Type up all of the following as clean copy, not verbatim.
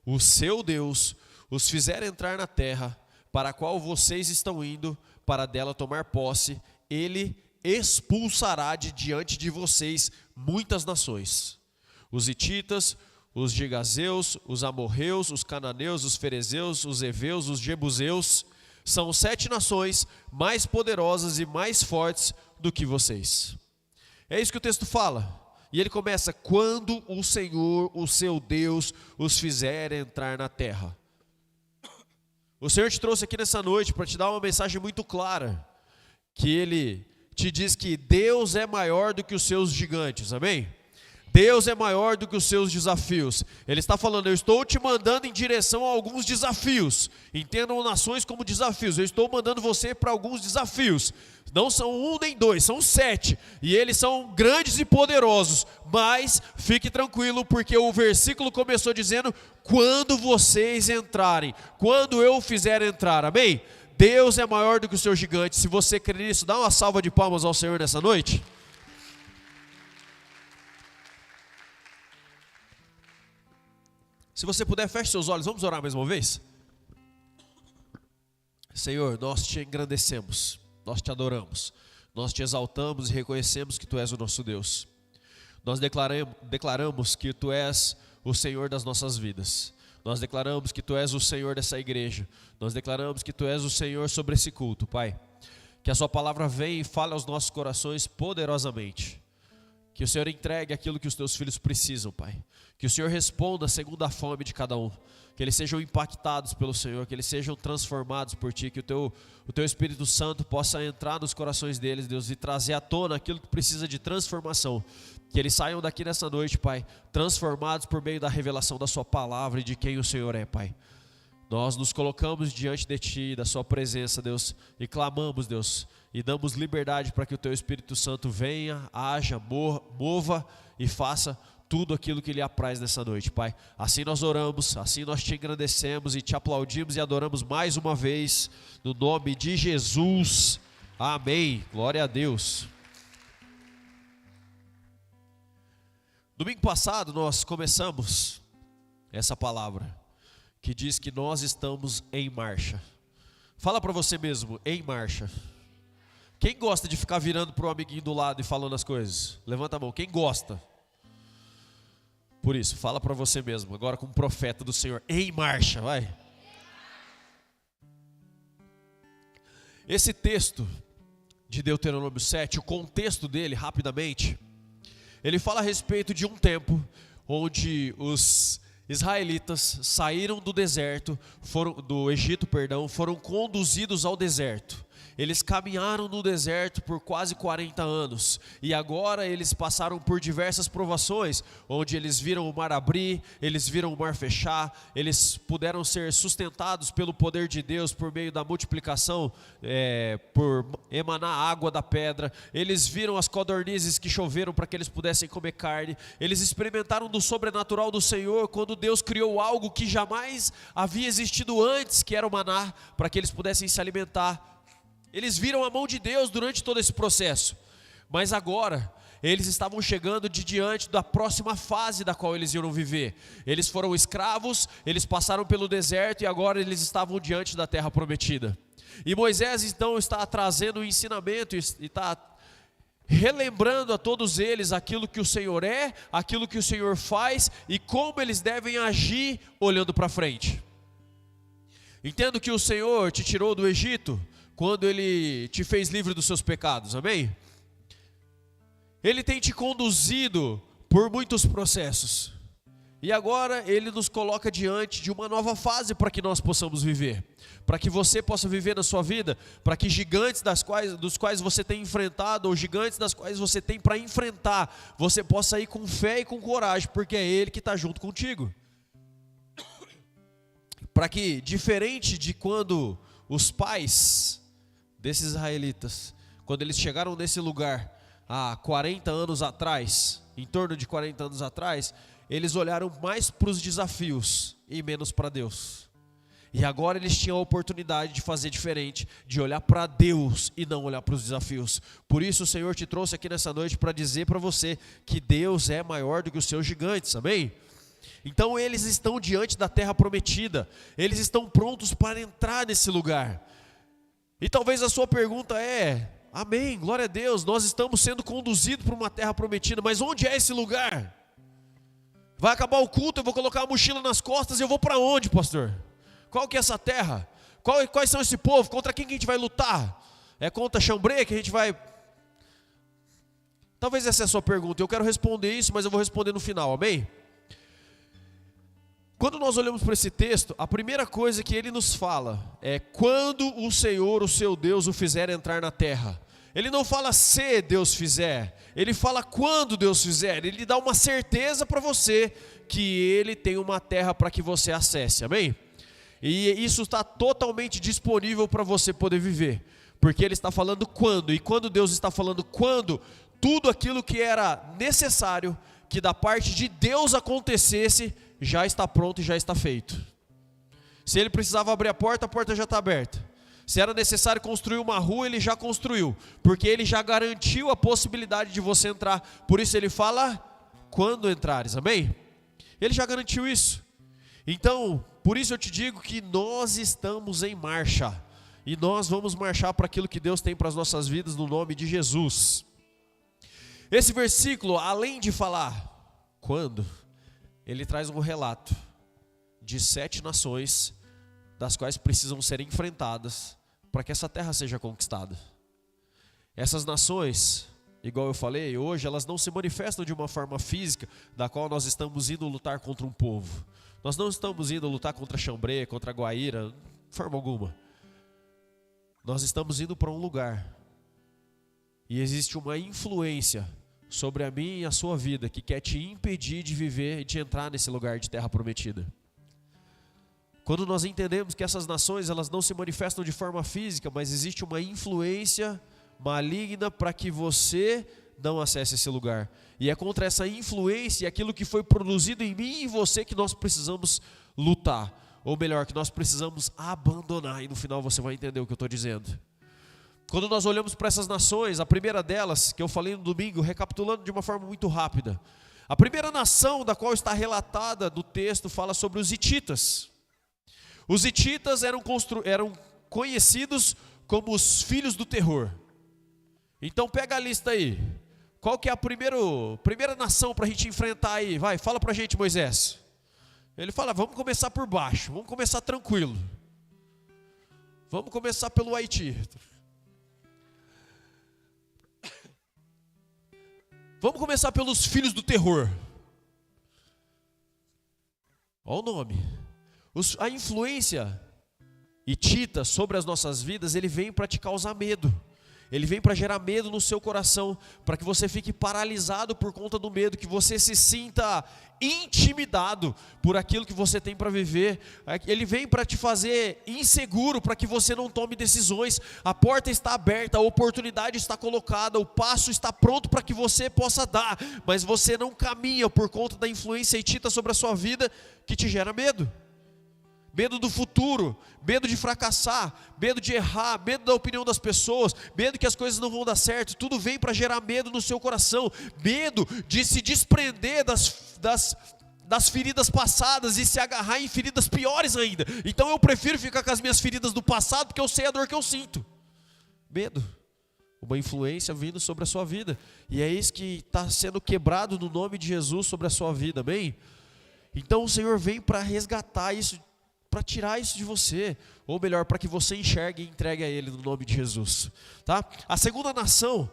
o seu Deus, os fizer entrar na terra, para a qual vocês estão indo, para dela tomar posse, ele expulsará de diante de vocês muitas nações. Os hititas, os gigazeus, os amorreus, os cananeus, os ferezeus, os heveus, os jebuseus, são 7 nações mais poderosas e mais fortes do que vocês. É isso que o texto fala. E ele começa: quando o Senhor, o seu Deus, os fizer entrar na terra. O Senhor te trouxe aqui nessa noite para te dar uma mensagem muito clara, que Ele te diz que Deus é maior do que os seus gigantes, amém? Deus é maior do que os seus desafios. Ele está falando: eu estou te mandando em direção a alguns desafios. Entendam nações como desafios. Eu estou mandando você para alguns desafios. Não são 1 nem 2, são 7. E eles são grandes e poderosos. Mas fique tranquilo, porque o versículo começou dizendo: quando vocês entrarem, quando eu fizer entrar, amém? Deus é maior do que o seu gigante. Se você crer nisso, dá uma salva de palmas ao Senhor nessa noite. Se você puder, feche seus olhos, vamos orar mais uma vez? Senhor, nós te engrandecemos, nós te adoramos, nós te exaltamos e reconhecemos que Tu és o nosso Deus. Nós declaramos que Tu és o Senhor das nossas vidas. Nós declaramos que Tu és o Senhor dessa igreja. Nós declaramos que Tu és o Senhor sobre esse culto, Pai. Que a Sua palavra venha e fale aos nossos corações poderosamente. Que o Senhor entregue aquilo que os Teus filhos precisam, Pai. Que o Senhor responda segundo a fome de cada um. Que eles sejam impactados pelo Senhor, que eles sejam transformados por Ti. Que o Teu Espírito Santo possa entrar nos corações deles, Deus, e trazer à tona aquilo que precisa de transformação. Que eles saiam daqui nessa noite, Pai, transformados por meio da revelação da Sua palavra e de quem o Senhor é, Pai. Nós nos colocamos diante de Ti, da Sua presença, Deus, e clamamos, Deus, e damos liberdade para que o Teu Espírito Santo venha, haja, mova e faça tudo aquilo que Lhe apraz nessa noite, Pai. Assim nós oramos, assim nós Te engrandecemos e Te aplaudimos e adoramos mais uma vez, no nome de Jesus. Amém. Glória a Deus. Domingo passado nós começamos essa palavra que diz que nós estamos em marcha. Fala para você mesmo: em marcha. Quem gosta de ficar virando para o amiguinho do lado e falando as coisas? Levanta a mão. Quem gosta? Por isso, fala para você mesmo, agora como profeta do Senhor: em marcha, vai. Esse texto de Deuteronômio 7, o contexto dele, rapidamente, ele fala a respeito de um tempo onde os israelitas saíram do deserto, do Egito, foram conduzidos ao deserto. Eles caminharam no deserto por quase 40 anos, e agora eles passaram por diversas provações, onde eles viram o mar abrir, eles viram o mar fechar, eles puderam ser sustentados pelo poder de Deus por meio da multiplicação, por emanar água da pedra, eles viram as codornizes que choveram para que eles pudessem comer carne, eles experimentaram do sobrenatural do Senhor, quando Deus criou algo que jamais havia existido antes, que era o maná, para que eles pudessem se alimentar. Eles viram a mão de Deus durante todo esse processo, mas agora eles estavam chegando diante da próxima fase da qual eles iam viver. Eles foram escravos, eles passaram pelo deserto e agora eles estavam diante da terra prometida. E Moisés então está trazendo um ensinamento e está relembrando a todos eles aquilo que o Senhor é, aquilo que o Senhor faz e como eles devem agir olhando para frente. Entendo que o Senhor te tirou do Egito quando Ele te fez livre dos seus pecados, amém? Ele tem te conduzido por muitos processos, e agora Ele nos coloca diante de uma nova fase para que nós possamos viver, para que você possa viver na sua vida, para que gigantes dos quais você tem enfrentado, ou gigantes das quais você tem para enfrentar, você possa ir com fé e com coragem, porque é Ele que está junto contigo. Para que, diferente de quando os pais desses israelitas, quando eles chegaram nesse lugar há 40 anos atrás, em torno de 40 anos atrás, eles olharam mais para os desafios e menos para Deus. E agora eles tinham a oportunidade de fazer diferente, de olhar para Deus e não olhar para os desafios. Por isso o Senhor te trouxe aqui nessa noite para dizer para você que Deus é maior do que os seus gigantes, amém? Então eles estão diante da terra prometida, eles estão prontos para entrar nesse lugar. E talvez a sua pergunta é: amém, glória a Deus, nós estamos sendo conduzidos para uma terra prometida, mas onde é esse lugar? Vai acabar o culto, eu vou colocar a mochila nas costas e eu vou para onde, pastor? Qual que é essa terra? Quais são esse povo? Contra quem que a gente vai lutar? É contra Xambrê que a gente vai... Talvez essa é a sua pergunta, eu quero responder isso, mas eu vou responder no final, amém? Quando nós olhamos para esse texto, a primeira coisa que ele nos fala é: quando o Senhor, o seu Deus, o fizer entrar na terra. Ele não fala se Deus fizer, ele fala quando Deus fizer. Ele dá uma certeza para você que ele tem uma terra para que você acesse, amém? E isso está totalmente disponível para você poder viver, porque ele está falando quando, e quando Deus está falando quando, tudo aquilo que era necessário que da parte de Deus acontecesse, já está pronto e já está feito. Se ele precisava abrir a porta já está aberta. Se era necessário construir uma rua, ele já construiu, porque ele já garantiu a possibilidade de você entrar. Por isso ele fala, quando entrares, amém? Ele já garantiu isso. Então, por isso eu te digo que nós estamos em marcha, e nós vamos marchar para aquilo que Deus tem para as nossas vidas, no nome de Jesus. Esse versículo, além de falar quando, ele traz um relato de 7 nações, das quais precisam ser enfrentadas para que essa terra seja conquistada. Essas nações, igual eu falei, hoje elas não se manifestam de uma forma física, da qual nós estamos indo lutar contra um povo. Nós não estamos indo lutar contra Xambrê, contra Guaíra, de forma alguma. Nós estamos indo para um lugar, e existe uma influência sobre a minha e a sua vida, que quer te impedir de viver e de entrar nesse lugar de terra prometida. Quando nós entendemos que essas nações, elas não se manifestam de forma física, mas existe uma influência maligna para que você não acesse esse lugar. E é contra essa influência e aquilo que foi produzido em mim e em você que nós precisamos lutar. Ou melhor, que nós precisamos abandonar. E no final você vai entender o que eu estou dizendo. Quando nós olhamos para essas nações, a primeira delas, que eu falei no domingo, recapitulando de uma forma muito rápida. A primeira nação da qual está relatada no texto fala sobre os hititas. Os hititas eram conhecidos como os filhos do terror. Então pega a lista aí. Qual que é a primeira nação para a gente enfrentar aí? Vai, fala para a gente, Moisés. Ele fala, vamos começar por baixo, vamos começar tranquilo. Vamos começar pelo Haiti. Vamos começar pelos filhos do terror. Olha o nome. A influência hitita sobre as nossas vidas, ele vem para te causar medo. Ele vem para gerar medo no seu coração, para que você fique paralisado por conta do medo, que você se sinta intimidado por aquilo que você tem para viver. Ele vem para te fazer inseguro, para que você não tome decisões. A porta está aberta, a oportunidade está colocada, o passo está pronto para que você possa dar, mas você não caminha por conta da influência hitita sobre a sua vida, que te gera medo. Medo do futuro, medo de fracassar, medo de errar, medo da opinião das pessoas, medo que as coisas não vão dar certo. Tudo vem para gerar medo no seu coração, medo de se desprender das feridas passadas e se agarrar em feridas piores ainda. Então eu prefiro ficar com as minhas feridas do passado, porque eu sei a dor que eu sinto. Medo, uma influência vindo sobre a sua vida, e é isso que está sendo quebrado no nome de Jesus sobre a sua vida, amém? Então o Senhor vem para resgatar isso, para tirar isso de você, ou melhor, para que você enxergue e entregue a Ele no nome de Jesus, tá? A segunda nação,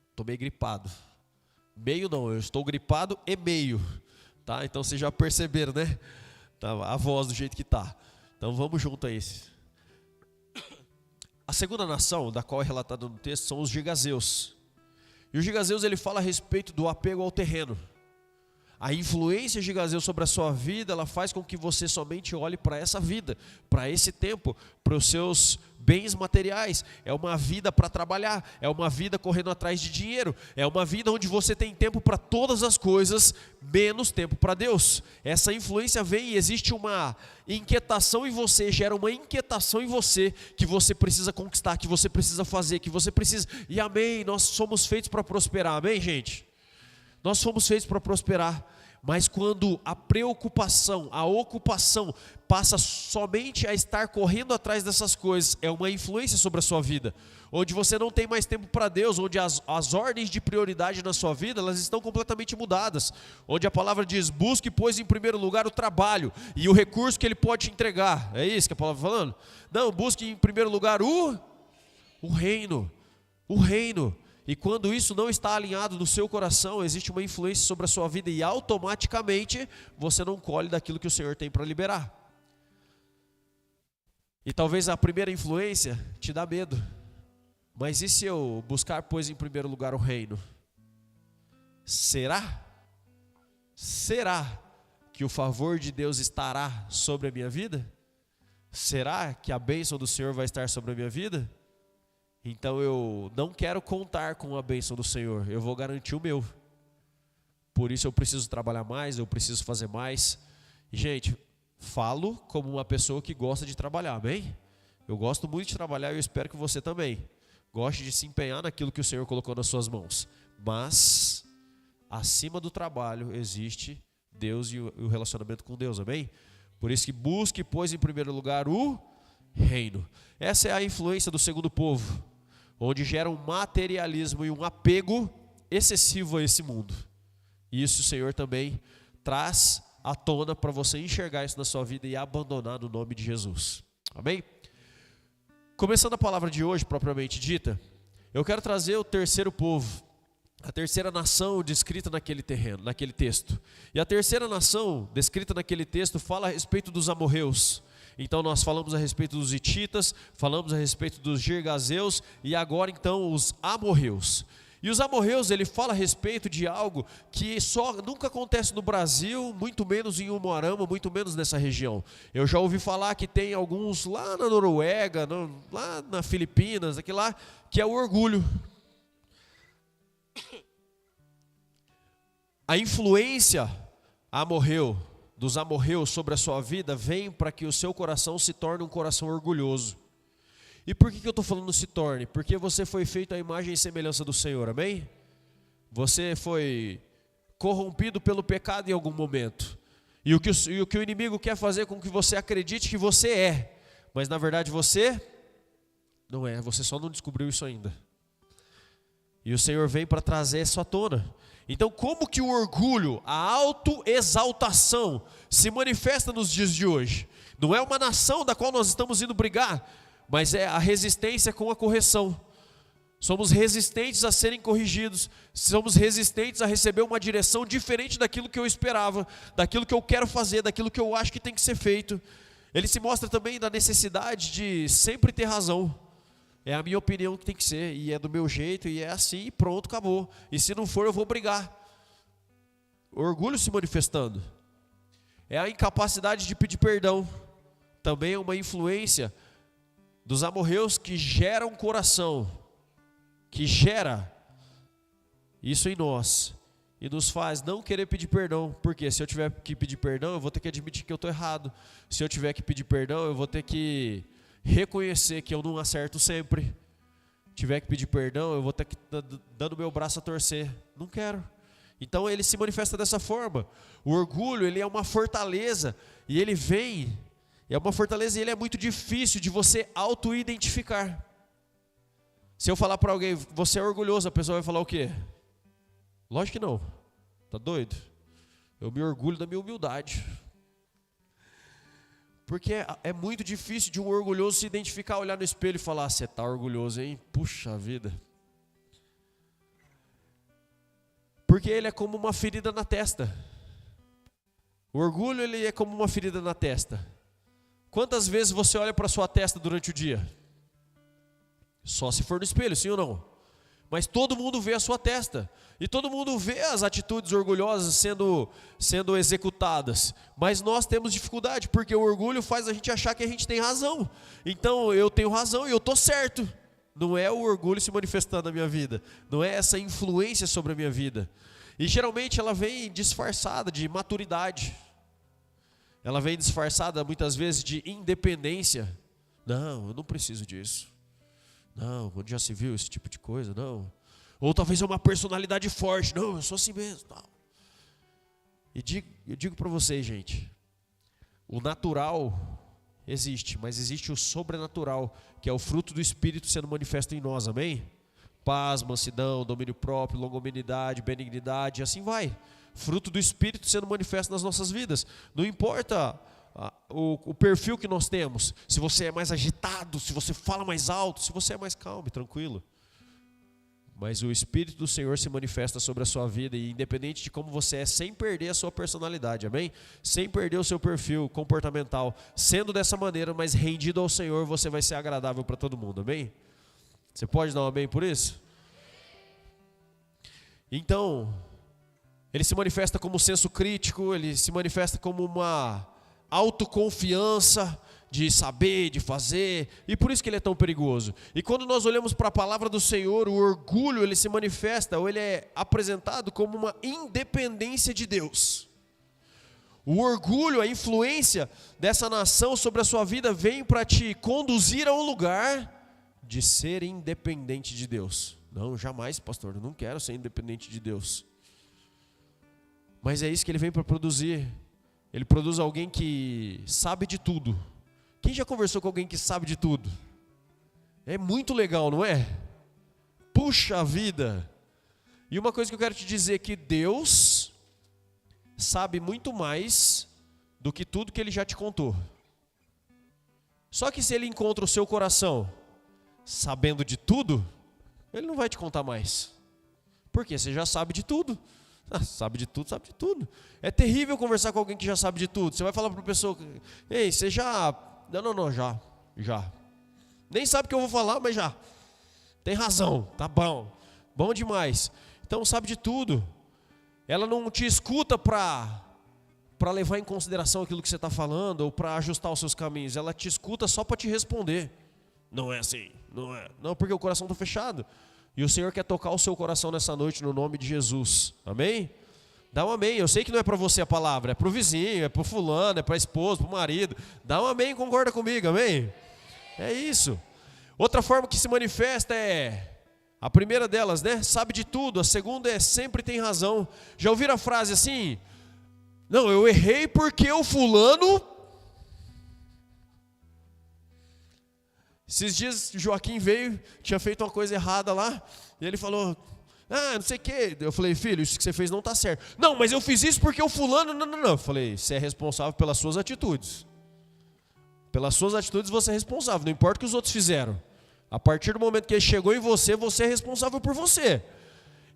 estou meio gripado, meio não, eu estou gripado e meio, tá? Então vocês já perceberam, né? Tá, a voz do jeito que tá. Então vamos junto a esse. A segunda nação, da qual é relatado no texto, são os gigazeus. E os gigazeus, ele fala a respeito do apego ao terreno. A influência gigazeu sobre a sua vida, ela faz com que você somente olhe para essa vida, para esse tempo, para os seus bens materiais. É uma vida para trabalhar, é uma vida correndo atrás de dinheiro, é uma vida onde você tem tempo para todas as coisas, menos tempo para Deus. Essa influência vem e existe uma inquietação em você, gera uma inquietação em você, que você precisa conquistar, que você precisa fazer, que você precisa... E amém, nós somos feitos para prosperar, amém, gente? Nós fomos feitos para prosperar, Mas quando a preocupação, a ocupação passa somente a estar correndo atrás dessas coisas, é uma influência sobre a sua vida. Onde você não tem mais tempo para Deus, onde as ordens de prioridade na sua vida, elas estão completamente mudadas. Onde a palavra diz, busque, pois, em primeiro lugar o trabalho e o recurso que ele pode te entregar. É isso que a palavra está falando? Não, busque em primeiro lugar o reino. O reino. E quando isso não está alinhado no seu coração, existe uma influência sobre a sua vida e automaticamente você não colhe daquilo que o Senhor tem para liberar. E talvez a primeira influência te dá medo. Mas e se eu buscar, pois, em primeiro lugar o reino? Será? Será que o favor de Deus estará sobre a minha vida? Será que a bênção do Senhor vai estar sobre a minha vida? Então eu não quero contar com a bênção do Senhor, eu vou garantir o meu. Por isso eu preciso trabalhar mais, eu preciso fazer mais. E, gente, falo como uma pessoa que gosta de trabalhar, amém? Eu gosto muito de trabalhar e eu espero que você também goste de se empenhar naquilo que o Senhor colocou nas suas mãos. Mas, acima do trabalho existe Deus e o relacionamento com Deus, amém? Por isso que busque, pois, em primeiro lugar o reino. Essa é a influência do segundo povo, onde gera um materialismo e um apego excessivo a esse mundo. E isso o Senhor também traz à tona para você enxergar isso na sua vida e abandonar no nome de Jesus. Amém? Começando a palavra de hoje, propriamente dita, eu quero trazer o terceiro povo, a terceira nação descrita naquele terreno, naquele texto. E a terceira nação descrita naquele texto fala a respeito dos amorreus. Então nós falamos a respeito dos hititas, falamos a respeito dos girgazeus e agora então os amorreus. E os amorreus, ele fala a respeito de algo que nunca acontece no Brasil, muito menos em Umuarama, muito menos nessa região. Eu já ouvi falar que tem alguns lá na Noruega, lá na Filipinas, aqui lá, que é o orgulho. A influência dos amorreus sobre a sua vida vem para que o seu coração se torne um coração orgulhoso. E por que eu estou falando se torne? Porque você foi feito à imagem e semelhança do Senhor, amém? Você foi corrompido pelo pecado em algum momento. E o que o inimigo quer fazer com que você acredite que você é, mas na verdade você não é, você só não descobriu isso ainda. E o Senhor vem para trazer isso à tona. Então, como que o orgulho, a autoexaltação se manifesta nos dias de hoje? Não é uma nação da qual nós estamos indo brigar, mas é a resistência com a correção. Somos resistentes a serem corrigidos, somos resistentes a receber uma direção diferente daquilo que eu esperava, daquilo que eu quero fazer, daquilo que eu acho que tem que ser feito. Ele se mostra também da necessidade de sempre ter razão. É a minha opinião que tem que ser, e é do meu jeito, e é assim, e pronto, acabou. E se não for, eu vou brigar. O orgulho se manifestando. É a incapacidade de pedir perdão. Também é uma influência dos amorreus que gera um coração, que gera isso em nós, e nos faz não querer pedir perdão. Porque se eu tiver que pedir perdão, eu vou ter que admitir que eu estou errado. Se eu tiver que pedir perdão, eu vou ter que reconhecer que eu não acerto sempre. Tiver que pedir perdão, eu vou ter que dando meu braço a torcer. Não quero. Então ele se manifesta dessa forma. O orgulho, ele é uma fortaleza, e ele vem, é uma fortaleza e ele é muito difícil de você auto-identificar. Se eu falar para alguém, você é orgulhoso, a pessoa vai falar o quê? Lógico que não. Tá doido? Eu me orgulho da minha humildade. Porque é muito difícil de um orgulhoso se identificar, olhar no espelho e falar, você está orgulhoso, hein? Puxa vida. Porque ele é como uma ferida na testa. O orgulho, ele é como uma ferida na testa. Quantas vezes você olha para a sua testa durante o dia? Só se for no espelho, sim ou não? Mas todo mundo vê a sua testa. E todo mundo vê as atitudes orgulhosas sendo executadas. Mas nós temos dificuldade, porque o orgulho faz a gente achar que a gente tem razão. Então eu tenho razão e eu estou certo. Não é o orgulho se manifestando na minha vida. Não é essa influência sobre a minha vida. E geralmente ela vem disfarçada de maturidade. Ela vem disfarçada muitas vezes de independência. Não, eu não preciso disso. Não, onde já se viu esse tipo de coisa? Não. Ou talvez é uma personalidade forte. Não, eu sou assim mesmo. Não. E eu digo para vocês, gente, o natural existe, mas existe o sobrenatural, que é o fruto do Espírito sendo manifesto em nós, amém? Paz, mansidão, domínio próprio, longanimidade, benignidade, e assim vai. Fruto do Espírito sendo manifesto nas nossas vidas. Não importa o perfil que nós temos, se você é mais agitado, se você fala mais alto, se você é mais calmo e tranquilo. Mas o Espírito do Senhor se manifesta sobre a sua vida, e independente de como você é, sem perder a sua personalidade, amém? Sem perder o seu perfil comportamental, sendo dessa maneira, mas rendido ao Senhor, você vai ser agradável para todo mundo, amém? Você pode dar um amém por isso? Então, ele se manifesta como senso crítico, ele se manifesta como uma autoconfiança de saber, de fazer, e por isso que ele é tão perigoso. E quando nós olhamos para a palavra do Senhor, o orgulho, ele se manifesta, ou ele é apresentado como uma independência de Deus. O orgulho, a influência dessa nação sobre a sua vida vem para te conduzir a um lugar de ser independente de Deus. Não, jamais, pastor, eu não quero ser independente de Deus. Mas é isso que ele vem para produzir. Ele produz alguém que sabe de tudo. Quem já conversou com alguém que sabe de tudo? É muito legal, não é? Puxa vida! E uma coisa que eu quero te dizer é que Deus sabe muito mais do que tudo que Ele já te contou. Só que se Ele encontra o seu coração sabendo de tudo, Ele não vai te contar mais. Porque você já sabe de tudo. Sabe de tudo, sabe de tudo. É terrível conversar com alguém que já sabe de tudo. Você vai falar para a pessoa: ei, você já... Não, já. Nem sabe o que eu vou falar, mas já. Tem razão, tá bom. Bom demais. Então sabe de tudo. Ela não te escuta para levar em consideração aquilo que você está falando, ou para ajustar os seus caminhos. Ela te escuta só para te responder. Não é assim, não é. Não, porque o coração está fechado. E o Senhor quer tocar o seu coração nessa noite no nome de Jesus. Amém? Dá um amém. Eu sei que não é para você a palavra, é para o vizinho, é para o fulano, é para a esposa, para o marido. Dá um amém, concorda comigo, amém? É isso. Outra forma que se manifesta é, a primeira delas, né? Sabe de tudo. A segunda é sempre tem razão. Já ouviram a frase assim? Não, eu errei porque o fulano... Esses dias Joaquim veio, tinha feito uma coisa errada lá, e ele falou... não sei o que. Eu falei: filho, isso que você fez não está certo. Não, mas eu fiz isso porque o fulano... Não. Eu falei: você é responsável pelas suas atitudes. Pelas suas atitudes você é responsável, não importa o que os outros fizeram. A partir do momento que ele chegou em você, você é responsável por você.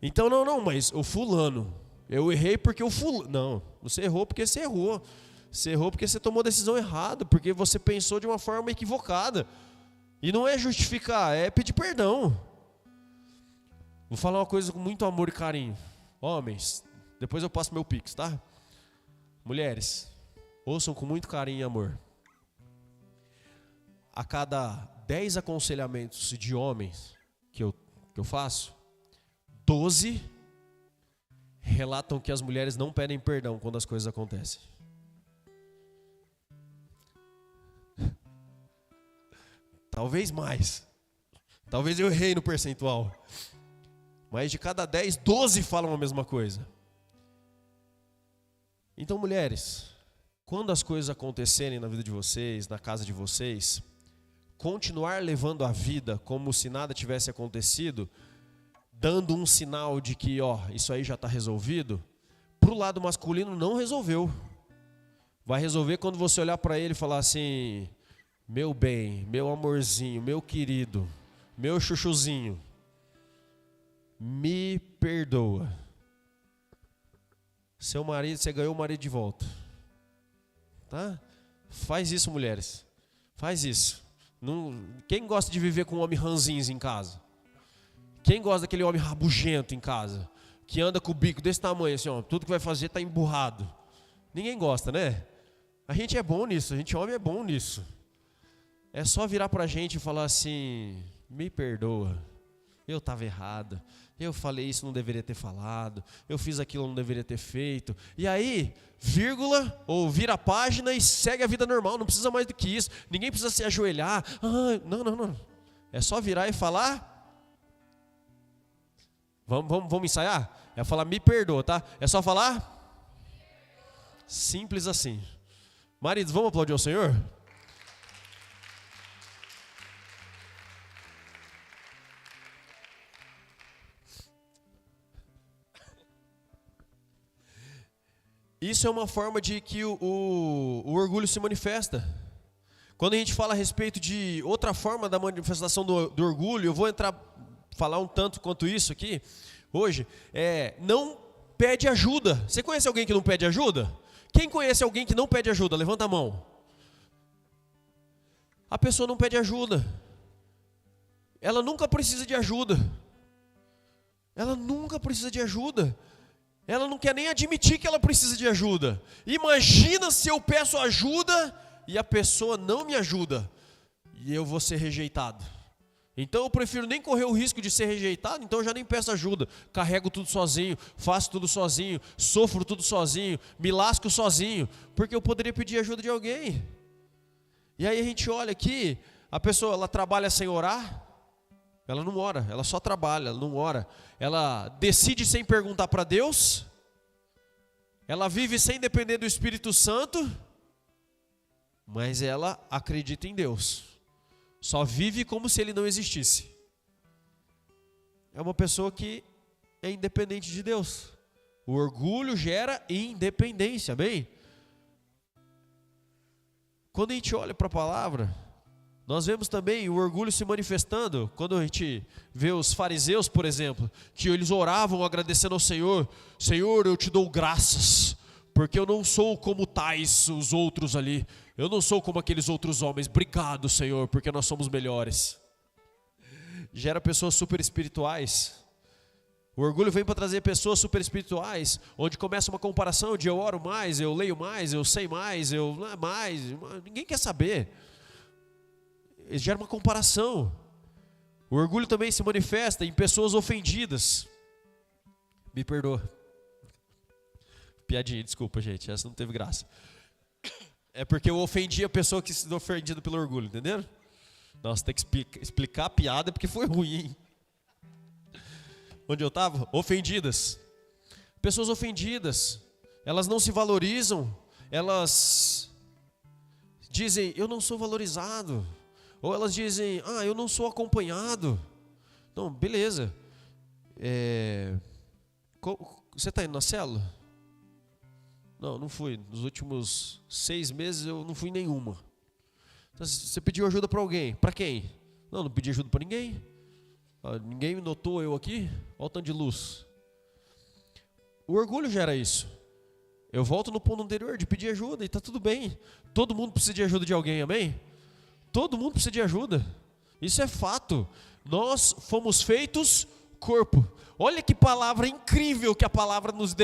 Então não, mas o fulano, eu errei porque o fulano... Não, você errou porque você errou. Você errou porque você tomou a decisão errada, porque você pensou de uma forma equivocada. E não é justificar, é pedir perdão. Vou falar uma coisa com muito amor e carinho. Homens, depois eu passo meu pix, tá? Mulheres, ouçam com muito carinho e amor. A cada 10 aconselhamentos de homens que eu faço, 12 relatam que as mulheres não pedem perdão quando as coisas acontecem. Talvez mais. Talvez eu errei no percentual. Mas de cada 10, 12 falam a mesma coisa. Então, mulheres, quando as coisas acontecerem na vida de vocês, na casa de vocês, continuar levando a vida como se nada tivesse acontecido, dando um sinal de que, isso aí já está resolvido, para o lado masculino não resolveu. Vai resolver quando você olhar para ele e falar assim: meu bem, meu amorzinho, meu querido, meu chuchuzinho, me perdoa. Seu marido, você ganhou o marido de volta. Tá? Faz isso, mulheres. Faz isso. Quem gosta de viver com um homem ranzinhos em casa? Quem gosta daquele homem rabugento em casa? Que anda com o bico desse tamanho, assim, tudo que vai fazer está emburrado. Ninguém gosta, né? A gente é bom nisso, a gente homem é bom nisso. É só virar pra gente e falar assim: me perdoa, eu estava errado, eu falei isso, não deveria ter falado, eu fiz aquilo, não deveria ter feito. E aí, vírgula, ou vira a página e segue a vida normal, não precisa mais do que isso. Ninguém precisa se ajoelhar. Não. É só virar e falar. Vamos ensaiar? É falar: me perdoa, tá? É só falar. Simples assim. Maridos, vamos aplaudir ao Senhor? Isso é uma forma de que o orgulho se manifesta. Quando a gente fala a respeito de outra forma da manifestação do orgulho, eu vou falar um tanto quanto isso aqui, hoje, não pede ajuda. Você conhece alguém que não pede ajuda? Quem conhece alguém que não pede ajuda? Levanta a mão. A pessoa não pede ajuda. Ela nunca precisa de ajuda. Ela nunca precisa de ajuda. Ela não quer nem admitir que ela precisa de ajuda. Imagina se eu peço ajuda e a pessoa não me ajuda e eu vou ser rejeitado. Então eu prefiro nem correr o risco de ser rejeitado, então eu já nem peço ajuda. Carrego tudo sozinho, faço tudo sozinho, sofro tudo sozinho, me lasco sozinho, porque eu poderia pedir ajuda de alguém. E aí a gente olha aqui, a pessoa ela trabalha sem orar. Ela não ora, ela só trabalha, ela não ora. Ela decide sem perguntar para Deus. Ela vive sem depender do Espírito Santo. Mas ela acredita em Deus. Só vive como se Ele não existisse. É uma pessoa que é independente de Deus. O orgulho gera independência, amém? Quando a gente olha para a palavra, nós vemos também o orgulho se manifestando, quando a gente vê os fariseus, por exemplo, que eles oravam agradecendo ao Senhor: Senhor, eu te dou graças, porque eu não sou como tais os outros ali, eu não sou como aqueles outros homens, obrigado Senhor, porque nós somos melhores. Gera pessoas super espirituais. O orgulho vem para trazer pessoas super espirituais, onde começa uma comparação de eu oro mais, eu leio mais, eu sei mais, eu mais, ninguém quer saber. Gera uma comparação. O orgulho também se manifesta em pessoas ofendidas. Me perdoa. Piadinha, desculpa gente, essa não teve graça. É porque eu ofendi a pessoa que se ofendida pelo orgulho, entenderam? Nossa, tem que explicar a piada porque foi ruim, hein? Onde eu estava? Ofendidas. Pessoas ofendidas, elas não se valorizam, elas dizem, eu não sou valorizado. Ou elas dizem, eu não sou acompanhado. Não, beleza. Você está indo na célula? Não, não fui. Nos últimos 6 meses eu não fui em nenhuma. Então, você pediu ajuda para alguém? Para quem? Não pedi ajuda para ninguém. Ninguém me notou eu aqui? Olha o tanto de luz. O orgulho gera isso. Eu volto no ponto anterior de pedir ajuda e está tudo bem. Todo mundo precisa de ajuda de alguém, amém? Todo mundo precisa de ajuda. Isso é fato. Nós fomos feitos corpo. Olha que palavra incrível que a palavra nos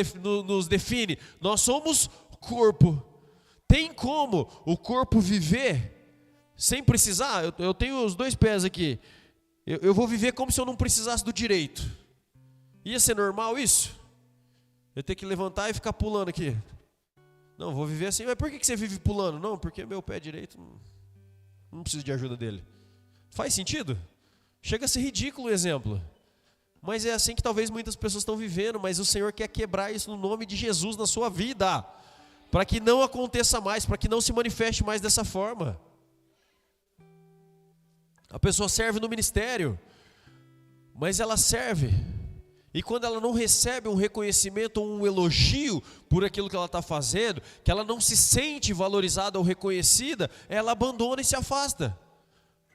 define. Nós somos corpo. Tem como o corpo viver sem precisar? Eu tenho os 2 pés aqui. Eu vou viver como se eu não precisasse do direito. Ia ser normal isso? Eu ter que levantar e ficar pulando aqui. Não, vou viver assim. Mas por que você vive pulando? Não, porque meu pé direito não preciso de ajuda dele. Faz sentido? Chega a ser ridículo o exemplo. Mas é assim que talvez muitas pessoas estão vivendo. Mas o Senhor quer quebrar isso no nome de Jesus na sua vida. Para que não aconteça mais, para que não se manifeste mais dessa forma. A pessoa serve no ministério, mas ela serve. E quando ela não recebe um reconhecimento ou um elogio por aquilo que ela está fazendo, que ela não se sente valorizada ou reconhecida, ela abandona e se afasta.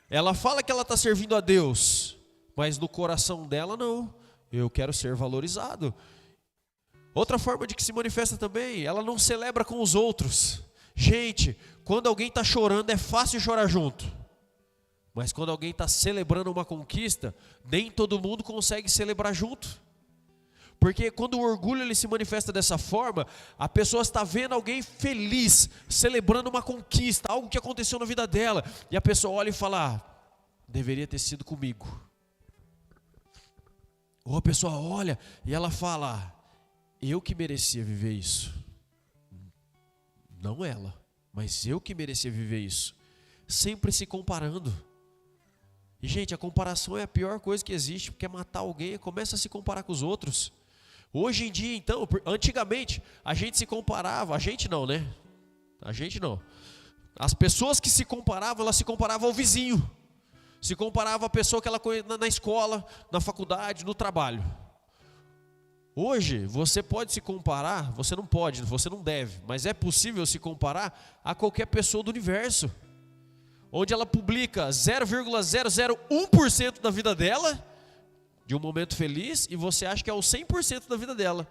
Ela fala que ela está servindo a Deus, mas no coração dela não. Eu quero ser valorizado. Outra forma de que se manifesta também, ela não celebra com os outros. Gente, quando alguém está chorando é fácil chorar junto. Mas quando alguém está celebrando uma conquista, nem todo mundo consegue celebrar junto. Porque quando o orgulho ele se manifesta dessa forma, a pessoa está vendo alguém feliz, celebrando uma conquista, algo que aconteceu na vida dela. E a pessoa olha e fala, deveria ter sido comigo. Ou a pessoa olha e ela fala, eu que merecia viver isso. Não ela, mas eu que merecia viver isso. Sempre se comparando. E gente, a comparação é a pior coisa que existe, porque é matar alguém e começa a se comparar com os outros. Hoje em dia, então, antigamente, a gente se comparava, a gente não, né? A gente não. As pessoas que se comparavam, elas se comparavam ao vizinho. Se comparava à pessoa que ela conhecia na escola, na faculdade, no trabalho. Hoje, você pode se comparar, você não pode, você não deve, mas é possível se comparar a qualquer pessoa do universo. Onde ela publica 0,001% da vida dela, de um momento feliz, e você acha que é o 100% da vida dela.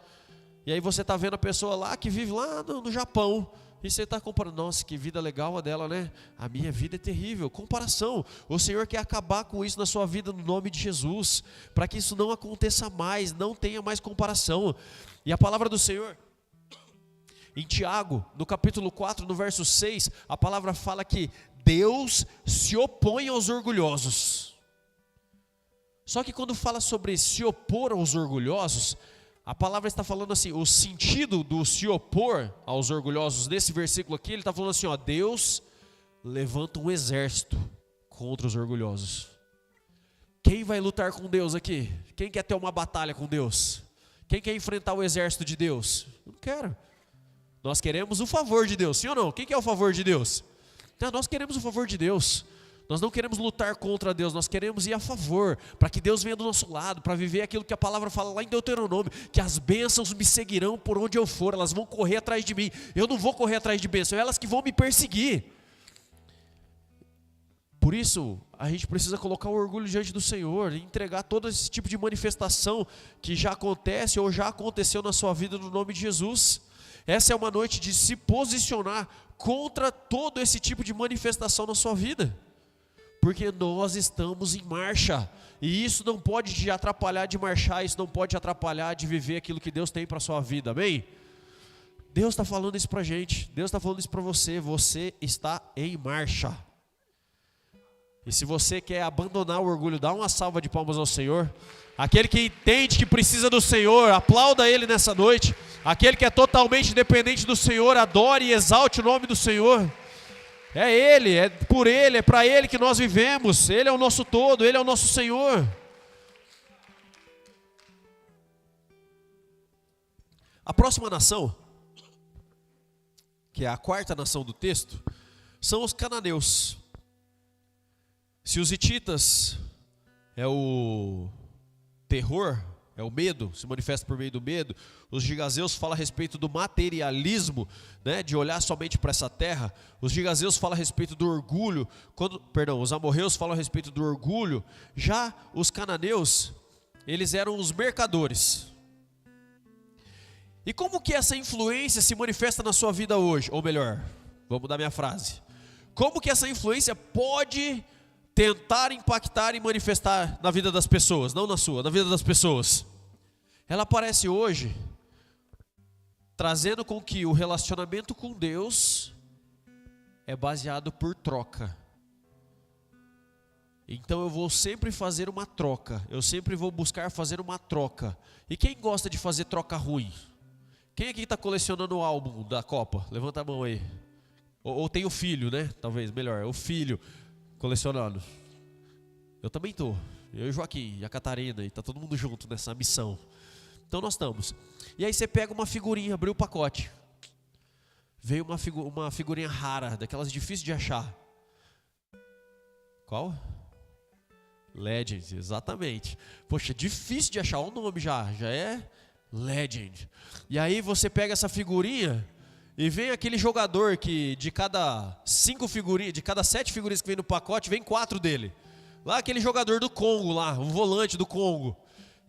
E aí você está vendo a pessoa lá que vive lá no Japão, e você está comparando, nossa, que vida legal a dela, né? A minha vida é terrível. Comparação. O Senhor quer acabar com isso na sua vida no nome de Jesus, para que isso não aconteça mais, não tenha mais comparação. E a palavra do Senhor, em Tiago, no capítulo 4, no verso 6, a palavra fala que Deus se opõe aos orgulhosos. Só que quando fala sobre se opor aos orgulhosos, a palavra está falando assim, o sentido do se opor aos orgulhosos, nesse versículo aqui, ele está falando assim, ó, Deus levanta um exército contra os orgulhosos. Quem vai lutar com Deus aqui? Quem quer ter uma batalha com Deus? Quem quer enfrentar o exército de Deus? Eu não quero. Nós queremos o favor de Deus, sim ou não? Quem quer o favor de Deus? Nós queremos o favor de Deus. Nós não queremos lutar contra Deus, nós queremos ir a favor, para que Deus venha do nosso lado, para viver aquilo que a palavra fala lá em Deuteronômio, que as bênçãos me seguirão por onde eu for, elas vão correr atrás de mim. Eu não vou correr atrás de bênçãos, elas que vão me perseguir. Por isso, a gente precisa colocar o orgulho diante do Senhor, e entregar todo esse tipo de manifestação que já acontece ou já aconteceu na sua vida no nome de Jesus. Essa é uma noite de se posicionar contra todo esse tipo de manifestação na sua vida. Porque nós estamos em marcha, e isso não pode te atrapalhar de marchar, isso não pode te atrapalhar de viver aquilo que Deus tem para a sua vida, amém? Deus está falando isso para a gente, Deus está falando isso para você, você está em marcha. E se você quer abandonar o orgulho, dá uma salva de palmas ao Senhor. Aquele que entende que precisa do Senhor, aplauda Ele nessa noite. Aquele que é totalmente dependente do Senhor, adore e exalte o nome do Senhor. É Ele, é por Ele, é para Ele que nós vivemos. Ele é o nosso todo, Ele é o nosso Senhor. A próxima nação, que é a quarta nação do texto, são os cananeus. Se os hititas é o terror, é o medo, se manifesta por meio do medo, os gigazeus falam a respeito do materialismo, né, de olhar somente para essa terra. Os gigazeus falam a respeito do orgulho, os amorreus falam a respeito do orgulho. Já os cananeus, eles eram os mercadores. E como que essa influência se manifesta na sua vida hoje? Ou melhor, vou mudar minha frase. Como que essa influência pode tentar impactar e manifestar na vida das pessoas, não na sua, na vida das pessoas? Ela aparece hoje trazendo com que o relacionamento com Deus é baseado por troca. Então eu vou sempre fazer uma troca, eu sempre vou buscar fazer uma troca. E quem gosta de fazer troca ruim? Quem aqui está colecionando o álbum da Copa? Levanta a mão aí. Ou tem o filho, né? Talvez, melhor, o filho colecionando. Eu também estou. Eu e o Joaquim, e a Catarina, e está todo mundo junto nessa missão. Então nós estamos. E aí você pega uma figurinha, abriu o pacote. Veio uma figurinha rara, daquelas difíceis de achar. Qual? Legend, exatamente. Poxa, difícil de achar, olha o nome já é Legend. E aí você pega essa figurinha e vem aquele jogador que de cada 5 figurinhas, de cada 7 figurinhas que vem no pacote, vem 4 dele. Lá aquele jogador do Congo lá, o volante do Congo.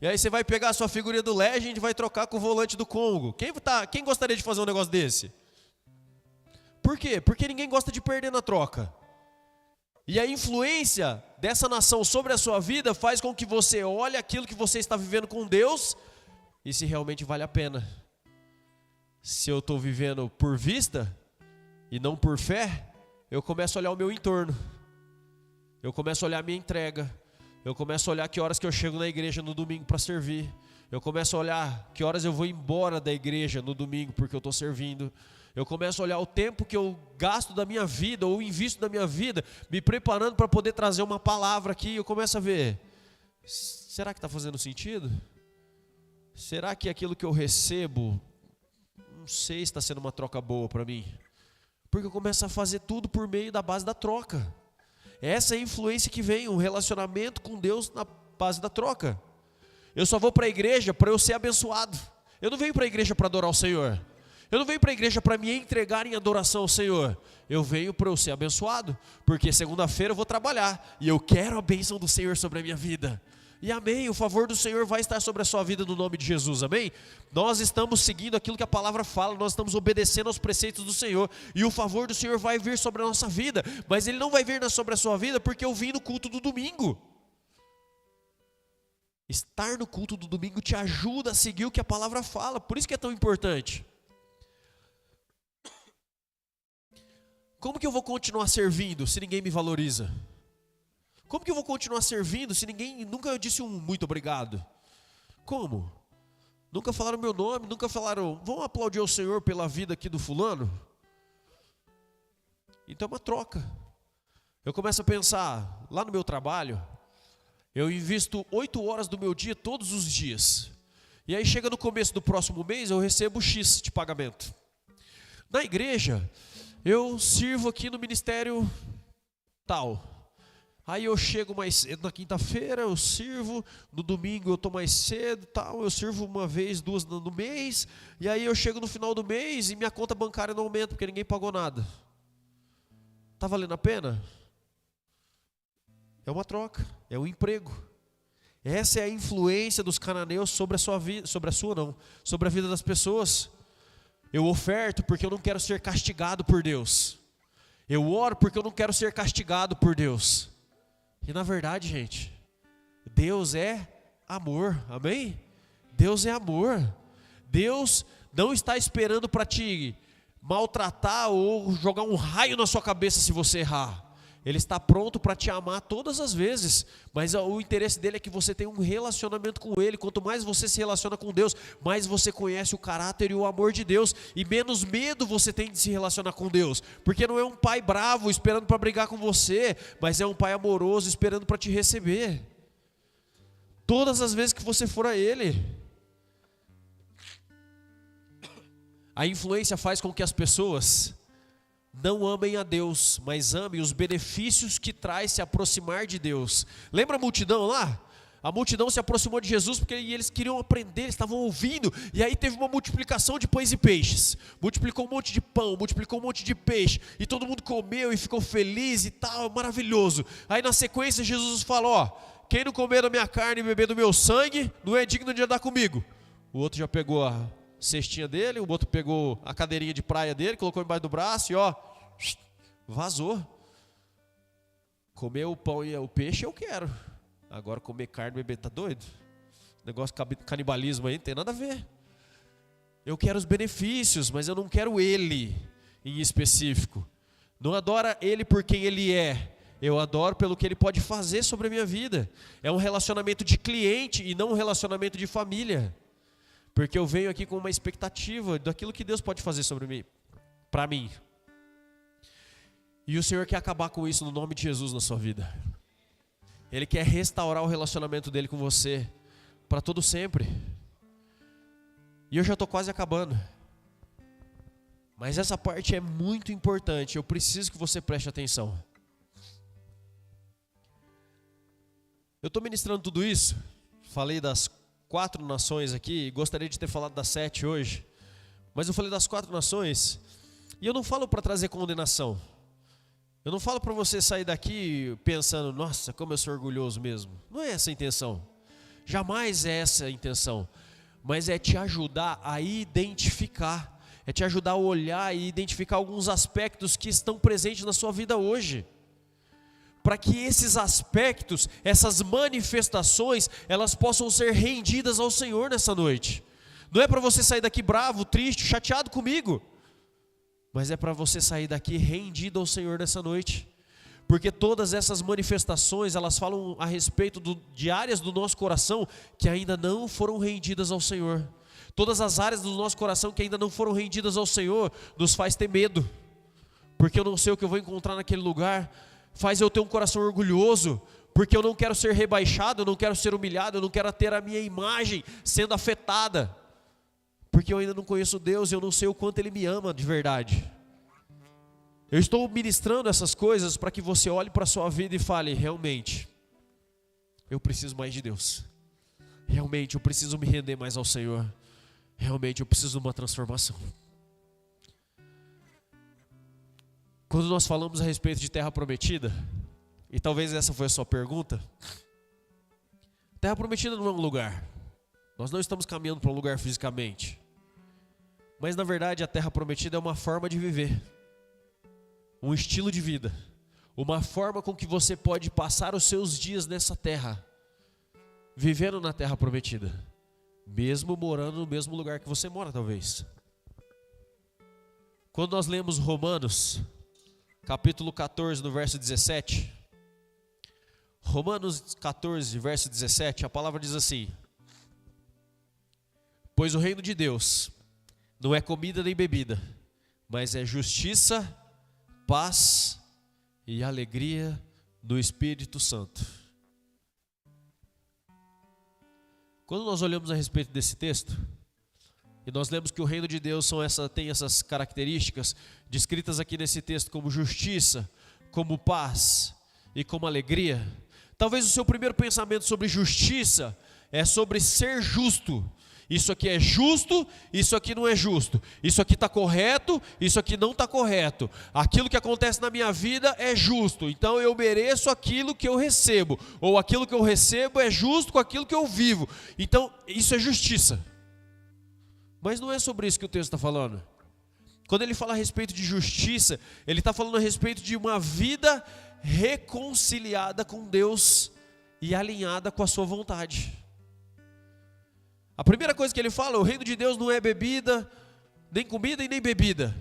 E aí você vai pegar a sua figurinha do Legend e vai trocar com o volante do Congo. Quem gostaria de fazer um negócio desse? Por quê? Porque ninguém gosta de perder na troca. E a influência dessa nação sobre a sua vida faz com que você olhe aquilo que você está vivendo com Deus e se realmente vale a pena. Se eu estou vivendo por vista e não por fé, eu começo a olhar o meu entorno. Eu começo a olhar a minha entrega. Eu começo a olhar que horas que eu chego na igreja no domingo para servir. Eu começo a olhar que horas eu vou embora da igreja no domingo porque eu estou servindo. Eu começo a olhar o tempo que eu gasto da minha vida ou invisto da minha vida me preparando para poder trazer uma palavra aqui. Eu começo a ver, será que está fazendo sentido? será que aquilo que eu recebo, não sei se está sendo uma troca boa para mim? Porque eu começo a fazer tudo por meio da base da troca. Essa é a influência que vem, um relacionamento com Deus na base da troca. Eu só vou para a igreja para eu ser abençoado. Eu não venho para a igreja para adorar o Senhor. Eu não venho para a igreja para me entregar em adoração ao Senhor. Eu venho para eu ser abençoado, porque segunda-feira eu vou trabalhar e eu quero a bênção do Senhor sobre a minha vida. E amém, o favor do Senhor vai estar sobre a sua vida no nome de Jesus, amém? Nós estamos seguindo aquilo que a palavra fala, nós estamos obedecendo aos preceitos do Senhor, e o favor do Senhor vai vir sobre a nossa vida, mas Ele não vai vir sobre a sua vida porque eu vim no culto do domingo. Estar no culto do domingo te ajuda a seguir o que a palavra fala, por isso que é tão importante. Como que eu vou continuar servindo se ninguém me valoriza? Como que eu vou continuar servindo se ninguém nunca disse um muito obrigado? Como? Nunca falaram meu nome, nunca falaram, vamos aplaudir ao Senhor pela vida aqui do fulano? Então é uma troca. Eu começo a pensar, lá no meu trabalho, eu invisto 8 horas do meu dia todos os dias. E aí chega no começo do próximo mês, eu recebo X de pagamento. Na igreja, eu sirvo aqui no ministério tal. Aí eu chego mais cedo na quinta-feira, eu sirvo, no domingo eu estou mais cedo, tal, eu sirvo uma vez, 2 no mês, e aí eu chego no final do mês e minha conta bancária não aumenta, porque ninguém pagou nada. Está valendo a pena? É uma troca, é um emprego. Essa é a influência dos cananeus sobre a sua vida, sobre a vida das pessoas. Eu oferto porque eu não quero ser castigado por Deus. Eu oro porque eu não quero ser castigado por Deus. E na verdade, gente, Deus é amor, amém? Deus é amor. Deus não está esperando para te maltratar ou jogar um raio na sua cabeça se você errar. Ele está pronto para te amar todas as vezes, mas o interesse dele é que você tenha um relacionamento com Ele. Quanto mais você se relaciona com Deus, mais você conhece o caráter e o amor de Deus, e menos medo você tem de se relacionar com Deus, porque não é um pai bravo esperando para brigar com você, mas é um pai amoroso esperando para te receber, todas as vezes que você for a Ele. A influência faz com que as pessoas não amem a Deus, mas amem os benefícios que traz se aproximar de Deus. Lembra a multidão lá? A multidão se aproximou de Jesus porque eles queriam aprender, eles estavam ouvindo, e aí teve uma multiplicação de pães e peixes. Multiplicou um monte de pão, multiplicou um monte de peixe, e todo mundo comeu e ficou feliz e tal, maravilhoso. Aí na sequência Jesus falou, ó, quem não comer da minha carne e beber do meu sangue, não é digno de andar comigo. O outro já pegou a cestinha dele, o outro pegou a cadeirinha de praia dele, colocou embaixo do braço e ó, vazou. Comer o pão e o peixe eu quero, agora comer carne e beber, tá doido? Negócio de canibalismo aí não tem nada a ver. Eu quero os benefícios, mas eu não quero ele em específico. Não adoro ele por quem ele é, eu adoro pelo que ele pode fazer sobre a minha vida. É um relacionamento de cliente e não um relacionamento de família. Porque eu venho aqui com uma expectativa daquilo que Deus pode fazer sobre mim, para mim. E o Senhor quer acabar com isso no nome de Jesus na sua vida. Ele quer restaurar o relacionamento dele com você para todo sempre. E eu já estou quase acabando. Mas essa parte é muito importante, eu preciso que você preste atenção. Eu estou ministrando tudo isso, falei das 4 nações aqui, gostaria de ter falado das 7 hoje, mas eu falei das 4 nações, e eu não falo para trazer condenação, eu não falo para você sair daqui pensando, nossa, como eu sou orgulhoso mesmo, não é essa a intenção, jamais é essa a intenção, mas é te ajudar a identificar, é te ajudar a olhar e identificar alguns aspectos que estão presentes na sua vida hoje, para que esses aspectos, essas manifestações, elas possam ser rendidas ao Senhor nessa noite. Não é para você sair daqui bravo, triste, chateado comigo, mas é para você sair daqui rendido ao Senhor nessa noite, porque todas essas manifestações, elas falam a respeito de áreas do nosso coração que ainda não foram rendidas ao Senhor. Todas as áreas do nosso coração que ainda não foram rendidas ao Senhor, nos faz ter medo, porque eu não sei o que eu vou encontrar naquele lugar. faz eu ter um coração orgulhoso, porque eu não quero ser rebaixado, eu não quero ser humilhado, eu não quero ter a minha imagem sendo afetada, porque eu ainda não conheço Deus e eu não sei o quanto Ele me ama de verdade. Eu estou ministrando essas coisas para que você olhe para a sua vida e fale: realmente, eu preciso mais de Deus. Realmente eu preciso me render mais ao Senhor. Realmente eu preciso de uma transformação. Quando nós falamos a respeito de terra prometida, e talvez essa foi a sua pergunta, terra prometida não é um lugar. Nós não estamos caminhando para um lugar fisicamente. Mas na verdade a terra prometida é uma forma de viver, um estilo de vida, uma forma com que você pode passar os seus dias nessa terra, vivendo na terra prometida, mesmo morando no mesmo lugar que você mora talvez. Quando nós lemos Romanos, capítulo 14, no verso 17, Romanos 14, verso 17, a palavra diz assim: pois o reino de Deus não é comida nem bebida, mas é justiça, paz e alegria no Espírito Santo. Quando nós olhamos a respeito desse texto, e nós lemos que o reino de Deus tem essas características, descritas aqui nesse texto como justiça, como paz e como alegria, talvez o seu primeiro pensamento sobre justiça é sobre ser justo. Isso aqui é justo, isso aqui não é justo. Isso aqui está correto, isso aqui não está correto. Aquilo que acontece na minha vida é justo, então eu mereço aquilo que eu recebo. Ou aquilo que eu recebo é justo com aquilo que eu vivo. Então isso é justiça. Mas não é sobre isso que o texto está falando. Quando ele fala a respeito de justiça, ele está falando a respeito de uma vida reconciliada com Deus e alinhada com a sua vontade. A primeira coisa que ele fala: o reino de Deus não é bebida, nem comida e nem bebida.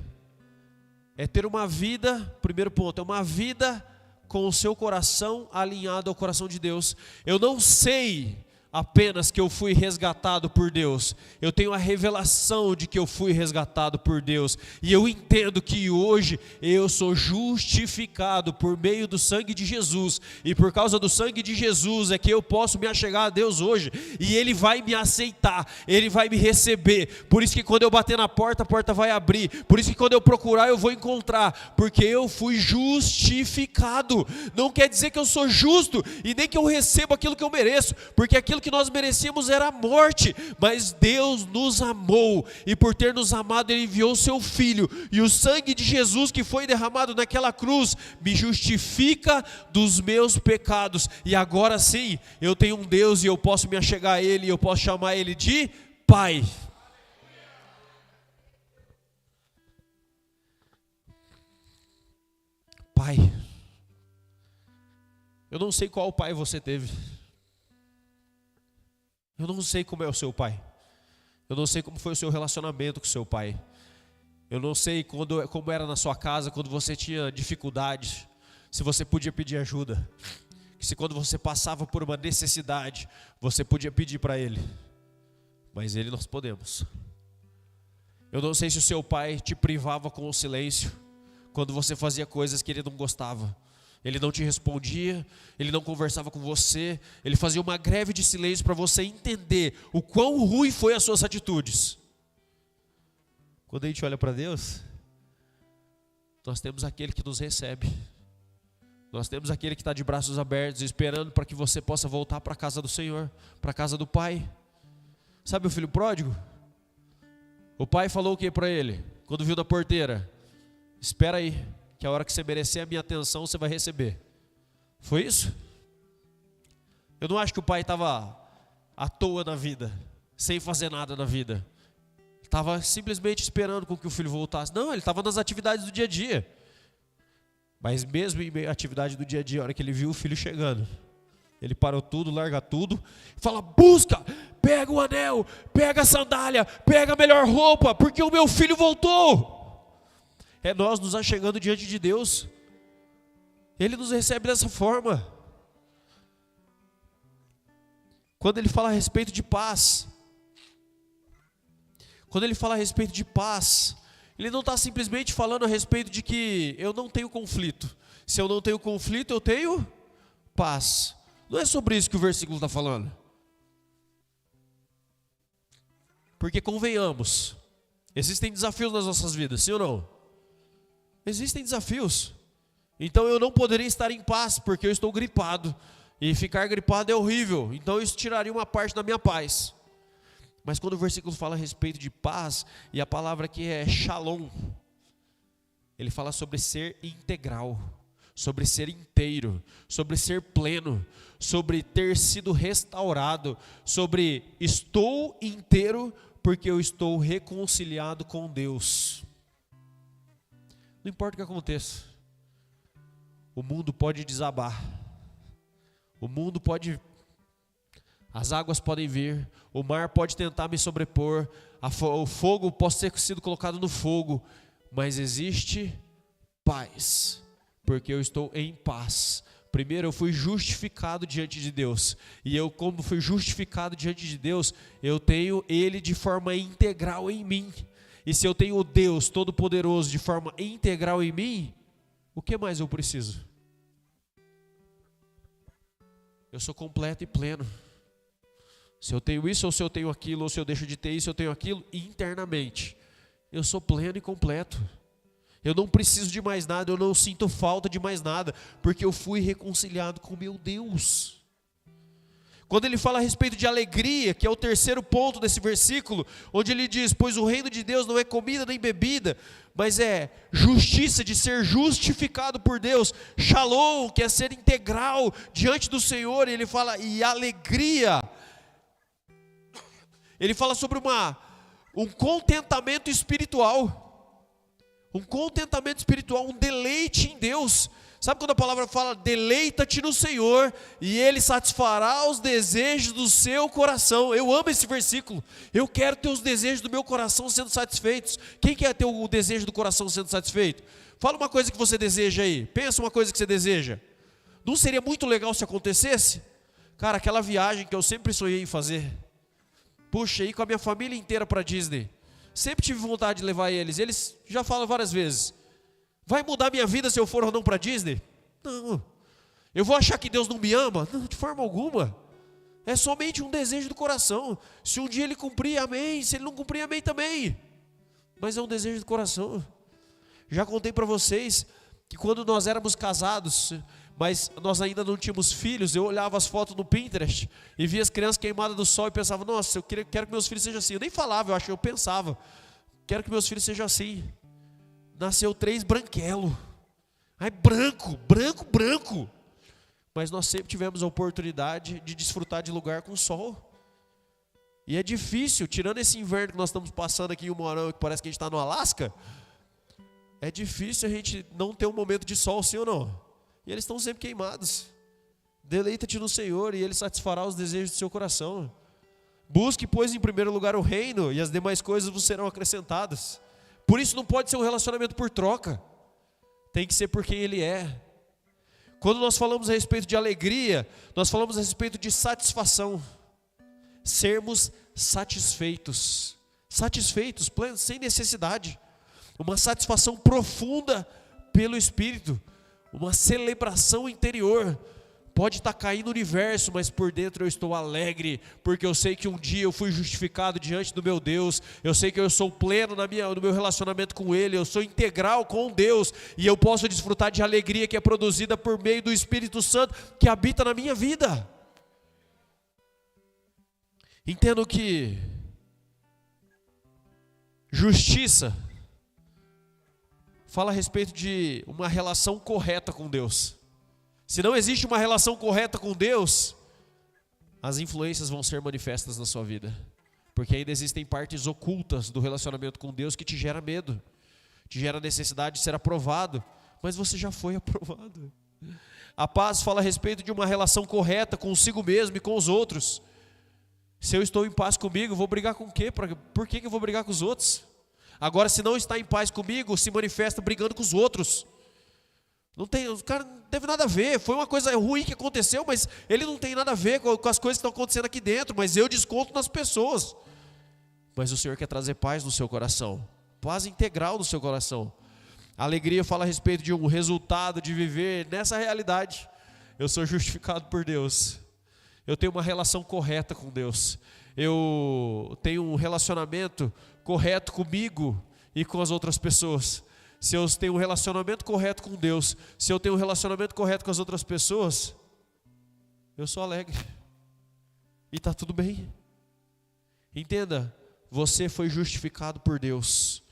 É ter uma vida, primeiro ponto, é uma vida com o seu coração alinhado ao coração de Deus. Eu não sei apenas que eu fui resgatado por Deus, eu tenho a revelação de que eu fui resgatado por Deus, e eu entendo que hoje eu sou justificado por meio do sangue de Jesus, e por causa do sangue de Jesus é que eu posso me achegar a Deus hoje, e Ele vai me aceitar, Ele vai me receber. Por isso que quando eu bater na porta, a porta vai abrir. Por isso que quando eu procurar, eu vou encontrar, porque eu fui justificado. Não quer dizer que eu sou justo, e nem que eu recebo aquilo que eu mereço, porque aquilo que nós merecíamos era a morte, mas Deus nos amou, e por ter nos amado Ele enviou o seu Filho, e o sangue de Jesus que foi derramado naquela cruz me justifica dos meus pecados, e agora sim eu tenho um Deus e eu posso me achegar a Ele, e eu posso chamar Ele de Pai. Pai. Eu não sei qual pai você teve. Eu não sei como é o seu pai. Eu não sei como foi o seu relacionamento com o seu pai. Eu não sei como era na sua casa quando você tinha dificuldades, se você podia pedir ajuda, se quando você passava por uma necessidade, você podia pedir para Ele. Mas Ele nós podemos. Eu não sei se o seu pai te privava com o silêncio, quando você fazia coisas que Ele não gostava. Ele não te respondia, Ele não conversava com você, Ele fazia uma greve de silêncio para você entender o quão ruim foi as suas atitudes. Quando a gente olha para Deus, nós temos aquele que nos recebe, nós temos aquele que está de braços abertos, esperando para que você possa voltar para a casa do Senhor, para a casa do Pai. Sabe o filho pródigo? O pai falou o que para ele, quando viu na porteira? Espera aí, que a hora que você merecer a minha atenção, você vai receber. Foi isso? Eu não acho que o pai estava à toa na vida, sem fazer nada na vida. Estava simplesmente esperando com que o filho voltasse. Não, ele estava nas atividades do dia a dia. Mas mesmo em meio à atividade do dia a dia, a hora que ele viu o filho chegando, ele parou tudo, larga tudo, fala: busca, pega o anel, pega a sandália, pega a melhor roupa, porque o meu filho voltou. É nós nos achegando diante de Deus. Ele nos recebe dessa forma. Quando Ele fala a respeito de paz, Ele não está simplesmente falando a respeito de que eu não tenho conflito. Se eu não tenho conflito, eu tenho paz. Não é sobre isso que o versículo está falando. Porque convenhamos, existem desafios nas nossas vidas, sim ou não? Existem desafios. Então eu não poderia estar em paz porque eu estou gripado. E ficar gripado é horrível. Então isso tiraria uma parte da minha paz. Mas quando o versículo fala a respeito de paz, e a palavra aqui é shalom, ele fala sobre ser integral, sobre ser inteiro, sobre ser pleno, sobre ter sido restaurado, sobre estou inteiro porque eu estou reconciliado com Deus. Não importa o que aconteça, o mundo pode desabar, o mundo pode, as águas podem vir, o mar pode tentar me sobrepor, o fogo pode ter sido colocado no fogo, mas existe paz, porque eu estou em paz. Primeiro, eu fui justificado diante de Deus, e eu, como fui justificado diante de Deus, eu tenho Ele de forma integral em mim. E se eu tenho o Deus Todo-Poderoso de forma integral em mim, o que mais eu preciso? Eu sou completo e pleno. Se eu tenho isso, ou se eu tenho aquilo, ou se eu deixo de ter isso, eu tenho aquilo, internamente, eu sou pleno e completo. Eu não preciso de mais nada, eu não sinto falta de mais nada, porque eu fui reconciliado com meu Deus. Quando ele fala a respeito de alegria, que é o terceiro ponto desse versículo, onde ele diz, pois o reino de Deus não é comida nem bebida, mas é justiça, de ser justificado por Deus, shalom, que é ser integral diante do Senhor, e ele fala, e alegria, ele fala sobre um contentamento espiritual, um deleite em Deus. Sabe quando a palavra fala, deleita-te no Senhor, e Ele satisfará os desejos do seu coração? Eu amo esse versículo. Eu quero ter os desejos do meu coração sendo satisfeitos. Quem quer ter o desejo do coração sendo satisfeito? Fala uma coisa que você deseja aí. Pensa uma coisa que você deseja. Não seria muito legal se acontecesse? Cara, aquela viagem que eu sempre sonhei em fazer. Puxa, ir com a minha família inteira para Disney. Sempre tive vontade de levar eles. Eles já falam várias vezes. Vai mudar minha vida se eu for ou não para Disney? Não. Eu vou achar que Deus não me ama? Não, de forma alguma. É somente um desejo do coração. Se um dia Ele cumprir, amém. Se Ele não cumprir, amém também. Mas é um desejo do coração. Já contei para vocês que quando nós éramos casados, mas nós ainda não tínhamos filhos, eu olhava as fotos no Pinterest e via as crianças queimadas do sol e pensava, nossa, quero que meus filhos sejam assim. Eu nem falava, eu pensava, quero que meus filhos sejam assim. Nasceu 3 branquelo. Ai, branco. Mas nós sempre tivemos a oportunidade de desfrutar de lugar com sol. E é difícil, tirando esse inverno que nós estamos passando aqui em Umuarama, que parece que a gente está no Alasca, é difícil a gente não ter um momento de sol, sim ou não? E eles estão sempre queimados. Deleita-te no Senhor e Ele satisfará os desejos do seu coração. Busque, pois, em primeiro lugar o reino, e as demais coisas vos serão acrescentadas. Por isso não pode ser um relacionamento por troca. Tem que ser por quem Ele é. Quando nós falamos a respeito de alegria, nós falamos a respeito de satisfação. Sermos satisfeitos. Satisfeitos, plenos, sem necessidade. Uma satisfação profunda pelo Espírito. Uma celebração interior. Pode estar caindo o universo, mas por dentro eu estou alegre, porque eu sei que um dia eu fui justificado diante do meu Deus, eu sei que eu sou pleno no meu relacionamento com Ele, eu sou integral com Deus, e eu posso desfrutar de alegria que é produzida por meio do Espírito Santo, que habita na minha vida. Entendo que justiça fala a respeito de uma relação correta com Deus. Se não existe uma relação correta com Deus, as influências vão ser manifestas na sua vida. Porque ainda existem partes ocultas do relacionamento com Deus que te gera medo, te gera necessidade de ser aprovado, mas você já foi aprovado. A paz fala a respeito de uma relação correta consigo mesmo e com os outros. Se eu estou em paz comigo, vou brigar com o quê? Por que eu vou brigar com os outros? Agora, se não está em paz comigo, se manifesta brigando com os outros. Não tem, o cara não teve nada a ver, foi uma coisa ruim que aconteceu, mas ele não tem nada a ver com as coisas que estão acontecendo aqui dentro, mas eu desconto nas pessoas. Mas o Senhor quer trazer paz no seu coração. paz integral no seu coração. A alegria fala a respeito de um resultado de viver nessa realidade. Eu sou justificado por Deus. Eu tenho uma relação correta com Deus. Eu tenho um relacionamento correto comigo e com as outras pessoas. Se eu tenho um relacionamento correto com Deus, se eu tenho um relacionamento correto com as outras pessoas, eu sou alegre. E está tudo bem. Entenda, você foi justificado por Deus.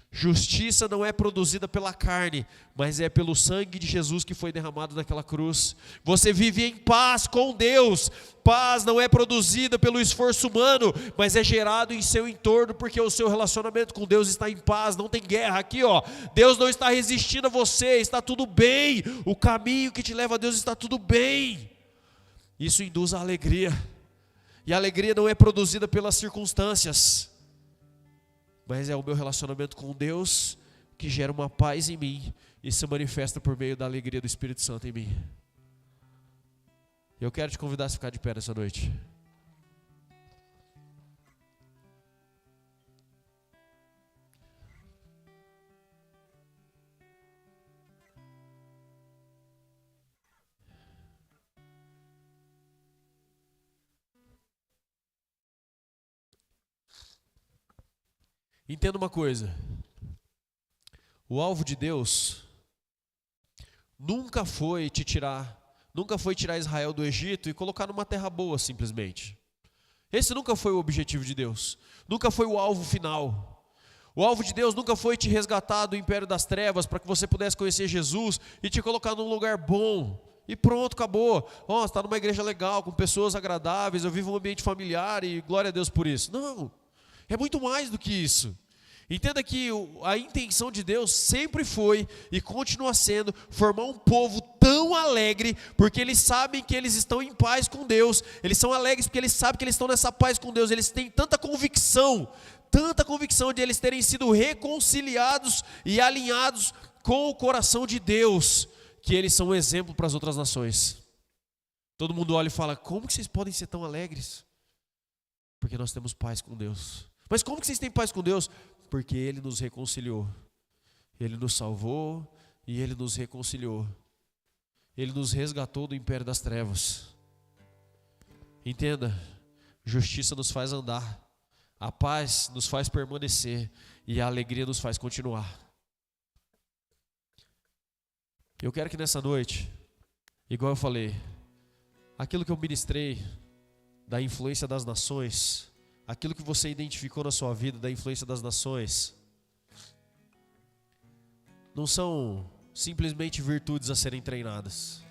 Justiça não é produzida pela carne, mas é pelo sangue de Jesus que foi derramado naquela cruz. Você vive em paz com Deus. Paz não é produzida pelo esforço humano, mas é gerado em seu entorno, porque o seu relacionamento com Deus está em paz, não tem guerra. Aqui, ó, Deus não está resistindo a você, está tudo bem. O caminho que te leva a Deus está tudo bem. Isso induz a alegria. E a alegria não é produzida pelas circunstâncias, mas é o meu relacionamento com Deus que gera uma paz em mim e se manifesta por meio da alegria do Espírito Santo em mim. Eu quero te convidar a ficar de pé nessa noite. Entenda uma coisa, o alvo de Deus nunca foi tirar Israel do Egito e colocar numa terra boa simplesmente. Esse nunca foi o objetivo de Deus, nunca foi o alvo final. O alvo de Deus nunca foi te resgatar do império das trevas para que você pudesse conhecer Jesus e te colocar num lugar bom. E pronto, acabou. Ó, você está numa igreja legal, com pessoas agradáveis, eu vivo um ambiente familiar e glória a Deus por isso. Não. É muito mais do que isso. Entenda que a intenção de Deus sempre foi e continua sendo formar um povo tão alegre, porque eles sabem que eles estão em paz com Deus. Eles são alegres porque eles sabem que eles estão nessa paz com Deus. Eles têm tanta convicção de eles terem sido reconciliados e alinhados com o coração de Deus, que eles são um exemplo para as outras nações. Todo mundo olha e fala: como que vocês podem ser tão alegres? Porque nós temos paz com Deus. Mas como que vocês têm paz com Deus? Porque Ele nos reconciliou. Ele nos salvou e Ele nos reconciliou. Ele nos resgatou do império das trevas. Entenda, justiça nos faz andar, a paz nos faz permanecer e a alegria nos faz continuar. Eu quero que nessa noite, igual eu falei, aquilo que eu ministrei da influência das nações, aquilo que você identificou na sua vida da influência das nações, não são simplesmente virtudes a serem treinadas,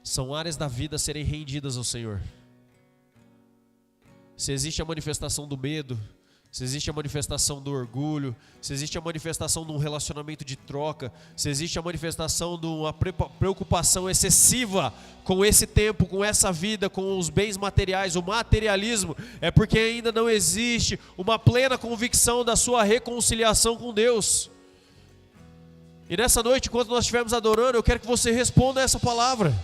são áreas da vida a serem rendidas ao Senhor. Se existe a manifestação do medo, se existe a manifestação do orgulho, se existe a manifestação de um relacionamento de troca, se existe a manifestação de uma preocupação excessiva com esse tempo, com essa vida, com os bens materiais, o materialismo, é porque ainda não existe uma plena convicção da sua reconciliação com Deus. E nessa noite, enquanto nós estivermos adorando, eu quero que você responda essa palavra.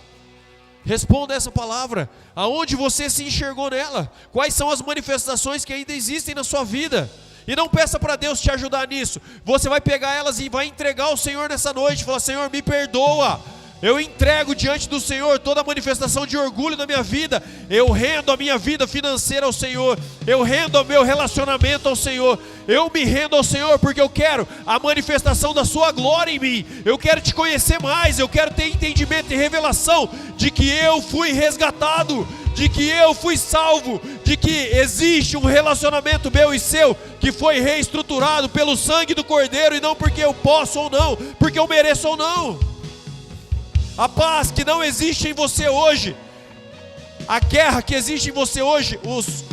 Responda essa palavra. Aonde você se enxergou nela? Quais são as manifestações que ainda existem na sua vida? E não peça para Deus te ajudar nisso. Você vai pegar elas e vai entregar ao Senhor nessa noite. Falar: Senhor, me perdoa. Eu entrego diante do Senhor toda a manifestação de orgulho na minha vida. Eu rendo a minha vida financeira ao Senhor. Eu rendo o meu relacionamento ao Senhor. Eu me rendo ao Senhor porque eu quero a manifestação da sua glória em mim. Eu quero te conhecer mais. Eu quero ter entendimento e revelação de que eu fui resgatado, de que eu fui salvo, de que existe um relacionamento meu e seu que foi reestruturado pelo sangue do Cordeiro, e não porque eu posso ou não, porque eu mereço ou não. A paz que não existe em você hoje, a guerra que existe em você hoje,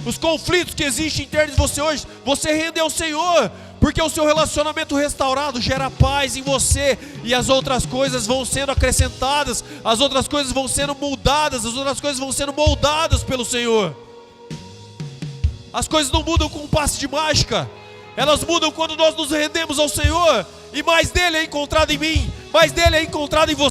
os conflitos que existem internos em você hoje, você rende ao Senhor, porque o seu relacionamento restaurado gera paz em você, e as outras coisas vão sendo acrescentadas, as outras coisas vão sendo mudadas, as outras coisas vão sendo moldadas pelo Senhor. As coisas não mudam com um passe de mágica, elas mudam quando nós nos rendemos ao Senhor, e mais dele é encontrado em mim, mais dele é encontrado em você.